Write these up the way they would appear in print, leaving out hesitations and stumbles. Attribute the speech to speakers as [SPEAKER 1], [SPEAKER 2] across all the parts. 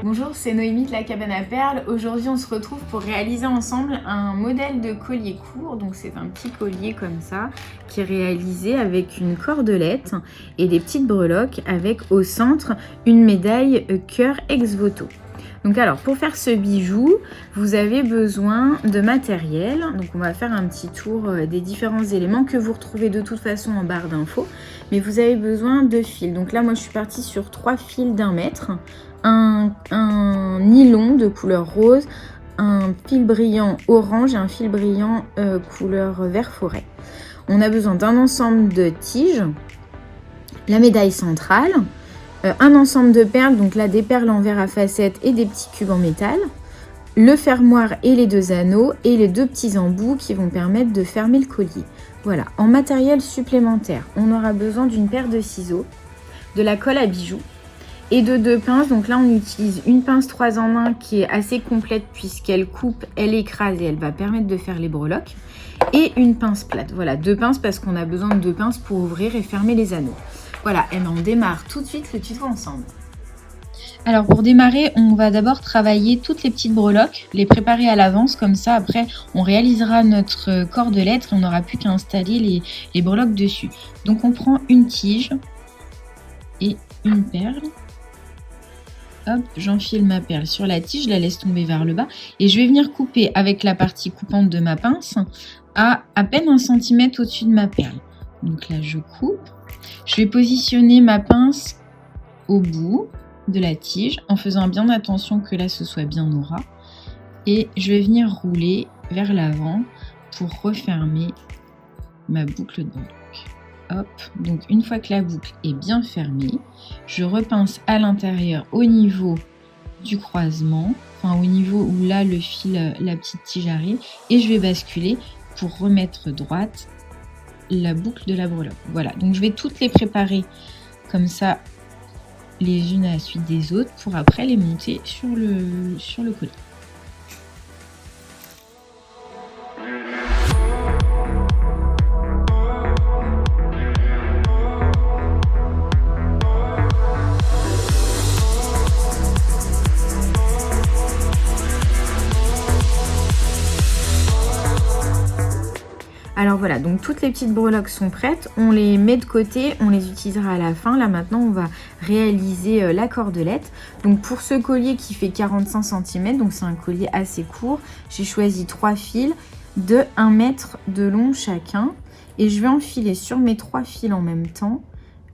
[SPEAKER 1] Bonjour, c'est Noémie de la cabane à perles. Aujourd'hui, on se retrouve pour réaliser ensemble un modèle de collier court. Donc, c'est un petit collier comme ça qui est réalisé avec une cordelette et des petites breloques avec au centre une médaille cœur ex voto. Donc alors, pour faire ce bijou, vous avez besoin de matériel. Donc on va faire un petit tour des différents éléments que vous retrouvez de toute façon en barre d'infos. Mais vous avez besoin de fils. Donc là, moi, je suis partie sur 3 fils d'1 mètre. Un nylon de couleur rose, un fil brillant orange et un fil brillant couleur vert forêt. On a besoin d'un ensemble de tiges, la médaille centrale, un ensemble de perles, donc là des perles en verre à facettes et des petits cubes en métal, le fermoir et les 2 anneaux et les 2 petits embouts qui vont permettre de fermer le collier. Voilà, en matériel supplémentaire, on aura besoin d'une paire de ciseaux, de la colle à bijoux et de 2 pinces. Donc là on utilise une pince 3 en 1 qui est assez complète puisqu'elle coupe, elle écrase et elle va permettre de faire les breloques, et une pince plate. Voilà, 2 pinces parce qu'on a besoin de 2 pinces pour ouvrir et fermer les anneaux. Voilà, et on démarre tout de suite le tuto ensemble.
[SPEAKER 2] Alors pour démarrer, on va d'abord travailler toutes les petites breloques, les préparer à l'avance, comme ça après on réalisera notre cordelette et on n'aura plus qu'à installer les breloques dessus. Donc on prend une tige et une perle. Hop, j'enfile ma perle sur la tige, je la laisse tomber vers le bas et je vais venir couper avec la partie coupante de ma pince à peine 1 cm au-dessus de ma perle. Donc là je coupe, je vais positionner ma pince au bout de la tige en faisant bien attention que là ce soit bien au ras et je vais venir rouler vers l'avant pour refermer ma boucle de breloque. Hop, donc une fois que la boucle est bien fermée, je repince à l'intérieur au niveau du croisement, enfin au niveau où là le fil, la petite tige arrive, et je vais basculer pour remettre droite la boucle de la breloque. Voilà, donc je vais toutes les préparer comme ça les unes à la suite des autres pour après les monter sur le collier.
[SPEAKER 1] Alors voilà, donc toutes les petites breloques sont prêtes, on les met de côté, on les utilisera à la fin. Là maintenant on va réaliser la cordelette. Donc pour ce collier qui fait 45 cm, donc c'est un collier assez court, j'ai choisi 3 fils de 1 mètre de long chacun. Et je vais enfiler sur mes 3 fils en même temps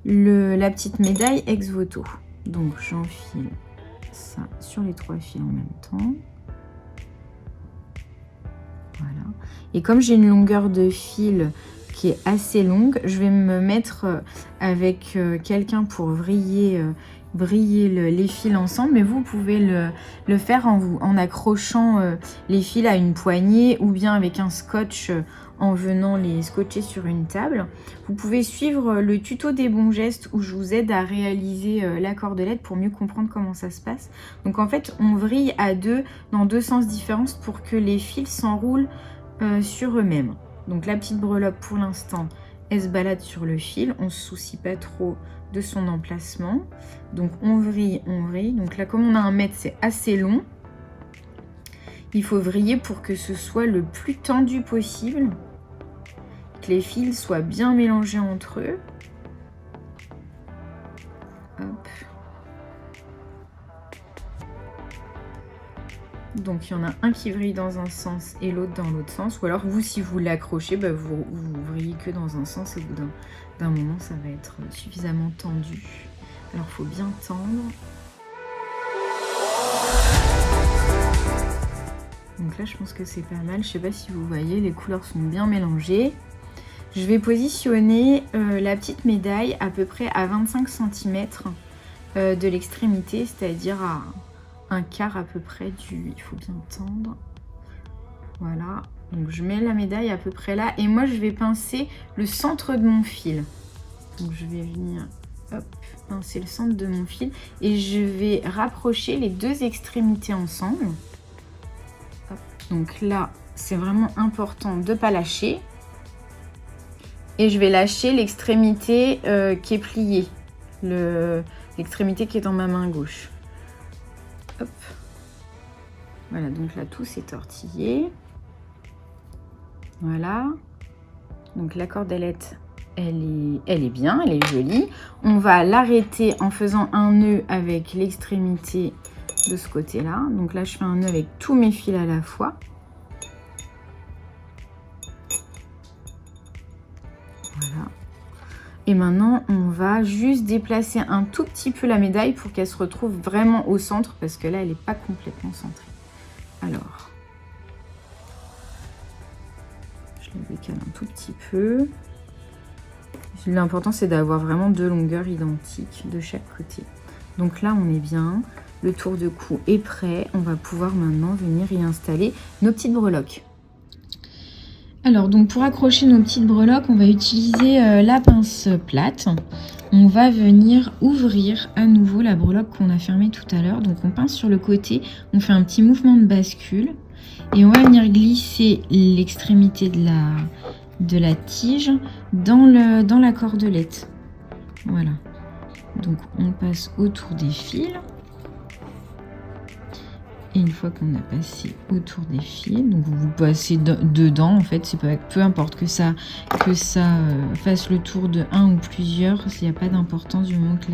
[SPEAKER 1] la petite médaille ex voto. Donc j'enfile ça sur les 3 fils en même temps. Voilà. Et comme j'ai une longueur de fil qui est assez longue, je vais me mettre avec quelqu'un pour vriller les fils ensemble. Mais vous pouvez le faire en accrochant les fils à une poignée ou bien avec un scotch en venant les scotcher sur une table. Vous pouvez suivre le tuto des bons gestes où je vous aide à réaliser la cordelette pour mieux comprendre comment ça se passe. Donc en fait, on vrille à 2 dans 2 sens différents pour que les fils s'enroulent sur eux-mêmes. Donc la petite breloque pour l'instant, elle se balade sur le fil, on se soucie pas trop de son emplacement. Donc on vrille, on vrille. Donc là comme on a 1 mètre, c'est assez long. Il faut vriller pour que ce soit le plus tendu possible, que les fils soient bien mélangés entre eux. Hop. Donc il y en a un qui vrille dans un sens et l'autre dans l'autre sens. Ou alors vous, si vous l'accrochez, vous vrillez que dans un sens et au bout d'un moment, ça va être suffisamment tendu. Alors il faut bien tendre. Donc là, je pense que c'est pas mal. Je sais pas si vous voyez, les couleurs sont bien mélangées. Je vais positionner la petite médaille à peu près à 25 cm de l'extrémité, c'est-à-dire à 1/4 à peu près du... Il faut bien tendre. Voilà. Donc je mets la médaille à peu près là. Et moi, je vais pincer le centre de mon fil. Donc je vais venir... Hop, pincer le centre de mon fil. Et je vais rapprocher les 2 extrémités ensemble. Hop. Donc là, c'est vraiment important de ne pas lâcher. Et je vais lâcher l'extrémité qui est pliée. L'extrémité qui est dans ma main gauche. Hop. Voilà, donc là tout s'est tortillé. Voilà. Donc la cordelette, elle est bien, elle est jolie. On va l'arrêter en faisant un nœud avec l'extrémité de ce côté-là. Donc là, je fais un nœud avec tous mes fils à la fois. Voilà. Et maintenant, on va juste déplacer un tout petit peu la médaille pour qu'elle se retrouve vraiment au centre, parce que là, elle n'est pas complètement centrée. Alors, je la décale un tout petit peu. L'important, c'est d'avoir vraiment deux longueurs identiques de chaque côté. Donc là, on est bien. Le tour de cou est prêt. On va pouvoir maintenant venir y installer nos petites breloques.
[SPEAKER 2] Alors, donc pour accrocher nos petites breloques, on va utiliser la pince plate. On va venir ouvrir à nouveau la breloque qu'on a fermée tout à l'heure. Donc on pince sur le côté, on fait un petit mouvement de bascule et on va venir glisser l'extrémité de la tige dans la cordelette. Voilà. Donc on passe autour des fils. Et une fois qu'on a passé autour des fils, donc vous passez dedans, en fait, c'est pas, peu importe que ça fasse le tour de un ou plusieurs, il n'y a pas d'importance du moment que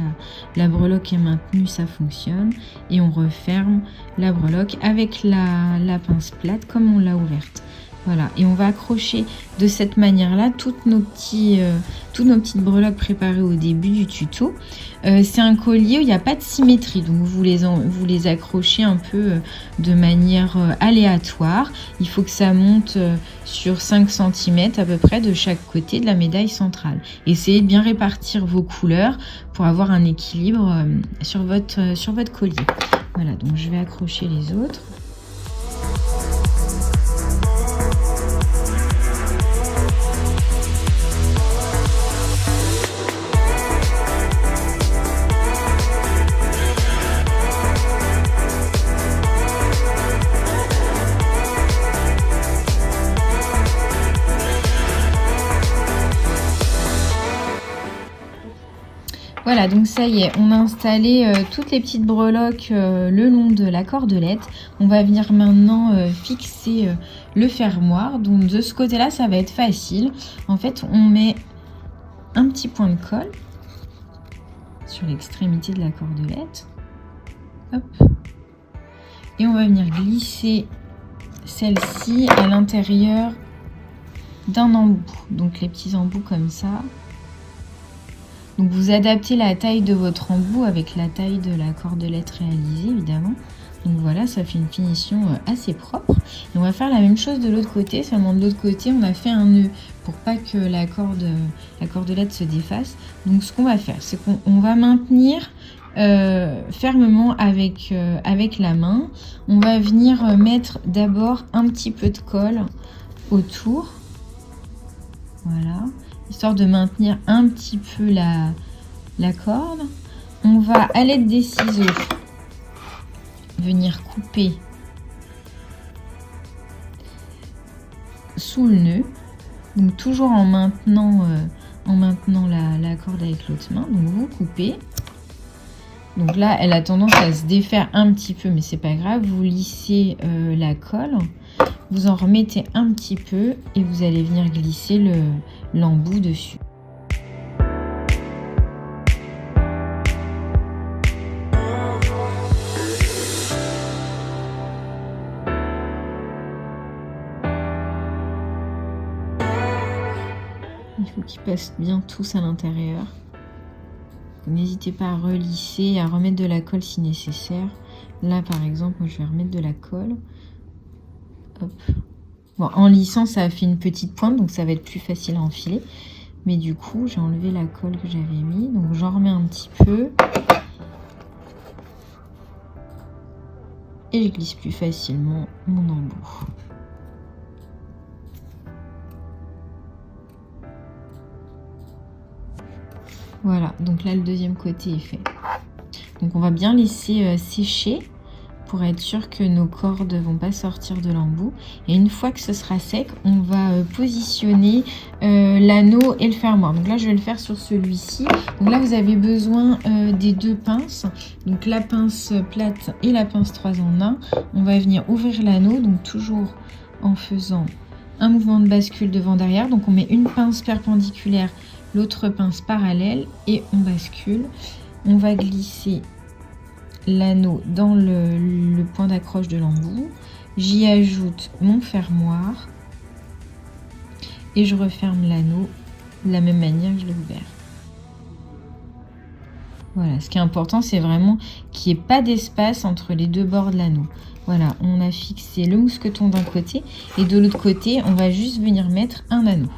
[SPEAKER 2] la breloque est maintenue, ça fonctionne. Et on referme la breloque avec la pince plate comme on l'a ouverte. Voilà, et on va accrocher de cette manière-là toutes nos petites breloques préparées au début du tuto. C'est un collier où il n'y a pas de symétrie, donc vous les accrochez un peu de manière aléatoire. Il faut que ça monte sur 5 cm à peu près de chaque côté de la médaille centrale. Essayez de bien répartir vos couleurs pour avoir un équilibre sur votre collier. Voilà, donc je vais accrocher les autres. Voilà, donc ça y est, on a installé toutes les petites breloques le long de la cordelette. On va venir maintenant fixer le fermoir. Donc de ce côté-là, ça va être facile. En fait, on met un petit point de colle sur l'extrémité de la cordelette. Hop. Et on va venir glisser celle-ci à l'intérieur d'un embout. Donc les petits embouts comme ça. Donc vous adaptez la taille de votre embout avec la taille de la cordelette réalisée évidemment. Donc voilà, ça fait une finition assez propre. Et on va faire la même chose de l'autre côté, seulement de l'autre côté on a fait un nœud pour pas que la cordelette se défasse. Donc ce qu'on va faire, c'est qu'on va maintenir fermement avec la main. On va venir mettre d'abord un petit peu de colle autour. Voilà. Histoire de maintenir un petit peu la corde. On va, à l'aide des ciseaux, venir couper sous le nœud. Donc toujours en maintenant la corde avec l'autre main. Donc vous coupez. Donc là, elle a tendance à se défaire un petit peu, mais c'est pas grave. Vous lissez la colle. Vous en remettez un petit peu et vous allez venir glisser l'embout dessus. Il faut qu'ils passent bien tous à l'intérieur. N'hésitez pas à relisser, à remettre de la colle si nécessaire. Là, par exemple, moi, je vais remettre de la colle. Hop. Bon, en lissant, ça a fait une petite pointe, donc ça va être plus facile à enfiler. Mais du coup, j'ai enlevé la colle que j'avais mis, donc j'en remets un petit peu. Et je glisse plus facilement mon embout. Voilà, donc là, le deuxième côté est fait. Donc on va bien laisser sécher pour être sûr que nos cordes ne vont pas sortir de l'embout. Et une fois que ce sera sec, on va positionner l'anneau et le fermoir. Donc là, je vais le faire sur celui-ci. Donc là, vous avez besoin des 2 pinces. Donc la pince plate et la pince 3 en 1. On va venir ouvrir l'anneau, donc toujours en faisant un mouvement de bascule devant-derrière. Donc on met une pince perpendiculaire, l'autre pince parallèle et on bascule. On va glisser l'anneau dans le point d'accroche de l'embout. J'y ajoute mon fermoir et je referme l'anneau de la même manière que je l'ai ouvert. Voilà, ce qui est important, c'est vraiment qu'il n'y ait pas d'espace entre les 2 bords de l'anneau. Voilà, on a fixé le mousqueton d'un côté et de l'autre côté, on va juste venir mettre un anneau.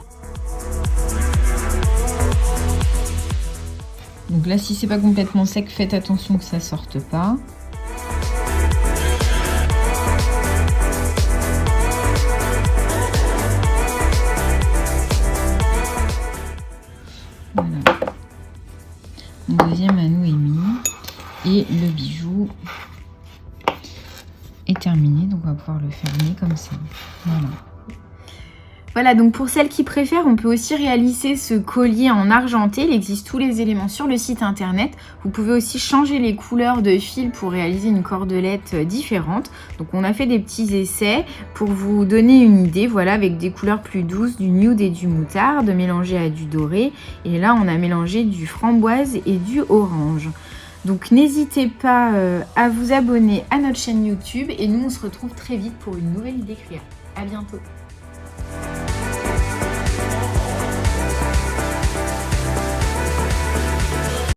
[SPEAKER 2] Donc là, si c'est pas complètement sec, faites attention que ça sorte pas. Voilà. Mon deuxième anneau est mis et le bijou est terminé, donc on va pouvoir le fermer comme ça. Voilà.
[SPEAKER 1] Voilà, donc pour celles qui préfèrent, on peut aussi réaliser ce collier en argenté. Il existe tous les éléments sur le site internet. Vous pouvez aussi changer les couleurs de fil pour réaliser une cordelette différente. Donc on a fait des petits essais pour vous donner une idée, voilà, avec des couleurs plus douces, du nude et du moutarde, mélangé à du doré. Et là, on a mélangé du framboise et du orange. Donc n'hésitez pas à vous abonner à notre chaîne YouTube et nous on se retrouve très vite pour une nouvelle idée créa. À bientôt.